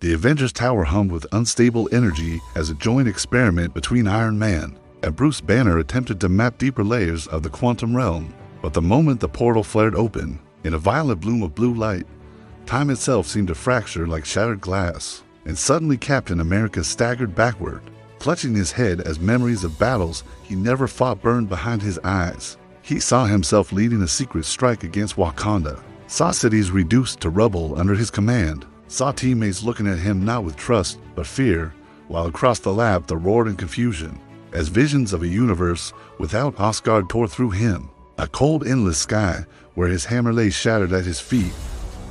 The Avengers Tower hummed with unstable energy as a joint experiment between Iron Man and Bruce Banner attempted to map deeper layers of the quantum realm. But the moment the portal flared open, in a violent bloom of blue light, time itself seemed to fracture like shattered glass, and suddenly Captain America staggered backward, clutching his head as memories of battles he never fought burned behind his eyes. He saw himself leading a secret strike against Wakanda, saw cities reduced to rubble under his command, saw teammates looking at him not with trust but fear, while across the lab there roared in confusion, as visions of a universe without Asgard tore through him, a cold endless sky where his hammer lay shattered at his feet,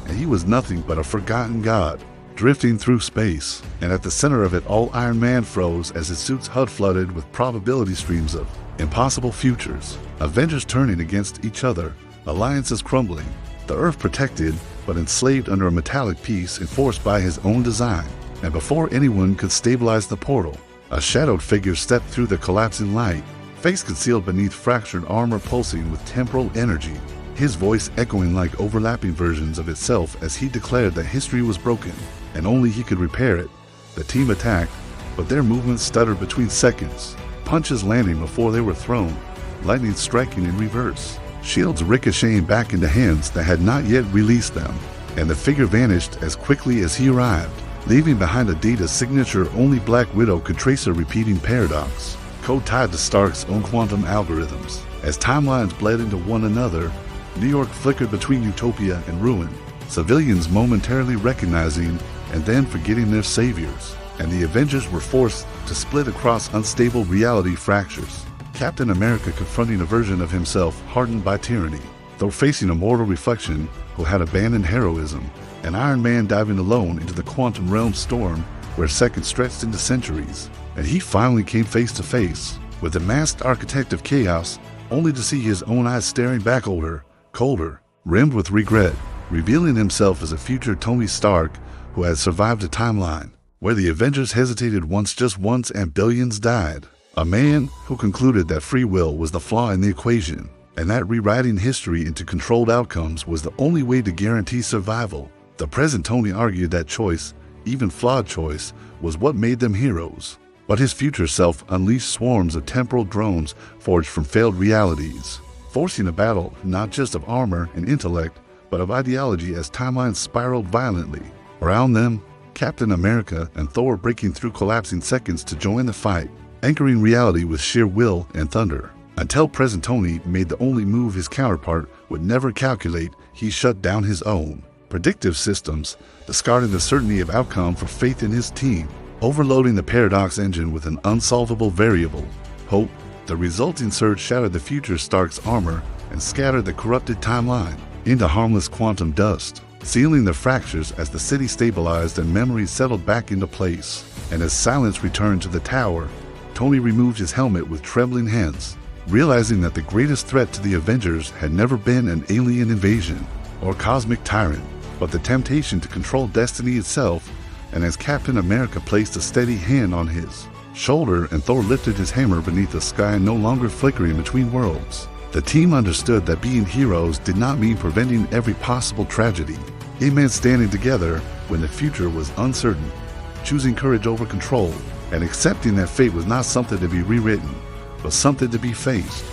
and he was nothing but a forgotten god, drifting through space. And at the center of it all, Iron Man froze as his suit's HUD flooded with probability streams of impossible futures, Avengers turning against each other, alliances crumbling, the Earth protected but enslaved under a metallic peace enforced by his own design. And before anyone could stabilize the portal, a shadowed figure stepped through the collapsing light, face concealed beneath fractured armor pulsing with temporal energy, his voice echoing like overlapping versions of itself as he declared that history was broken and only he could repair it. The team attacked, but their movements stuttered between seconds, punches landing before they were thrown, lightning striking in reverse, shields ricocheting back into hands that had not yet released them, and the figure vanished as quickly as he arrived, leaving behind a data signature only Black Widow could trace, a repeating paradox, code tied to Stark's own quantum algorithms. As timelines bled into one another, New York flickered between utopia and ruin, civilians momentarily recognizing and then forgetting their saviors, and the Avengers were forced to split across unstable reality fractures. Captain America confronting a version of himself hardened by tyranny, Thor facing a mortal reflection who had abandoned heroism, and Iron Man diving alone into the quantum realm storm where seconds stretched into centuries. And he finally came face to face with the masked architect of chaos, only to see his own eyes staring back older, colder, rimmed with regret, revealing himself as a future Tony Stark who had survived a timeline where the Avengers hesitated just once and billions died. A man who concluded that free will was the flaw in the equation, and that rewriting history into controlled outcomes was the only way to guarantee survival. The present Tony argued that choice, even flawed choice, was what made them heroes. But his future self unleashed swarms of temporal drones forged from failed realities, forcing a battle not just of armor and intellect, but of ideology as timelines spiraled violently. Around them, Captain America and Thor breaking through collapsing seconds to join the fight, anchoring reality with sheer will and thunder, until present Tony made the only move his counterpart would never calculate. He shut down his own predictive systems, discarding the certainty of outcome for faith in his team, overloading the paradox engine with an unsolvable variable, hope. The resulting surge shattered the future Stark's armor and scattered the corrupted timeline into harmless quantum dust, sealing the fractures as the city stabilized and memories settled back into place. And as silence returned to the tower, Tony removed his helmet with trembling hands, realizing that the greatest threat to the Avengers had never been an alien invasion or cosmic tyrant, but the temptation to control destiny itself. And as Captain America placed a steady hand on his shoulder and Thor lifted his hammer beneath a sky no longer flickering between worlds, the team understood that being heroes did not mean preventing every possible tragedy. It meant standing together when the future was uncertain, choosing courage over control, and accepting that fate was not something to be rewritten, but something to be faced.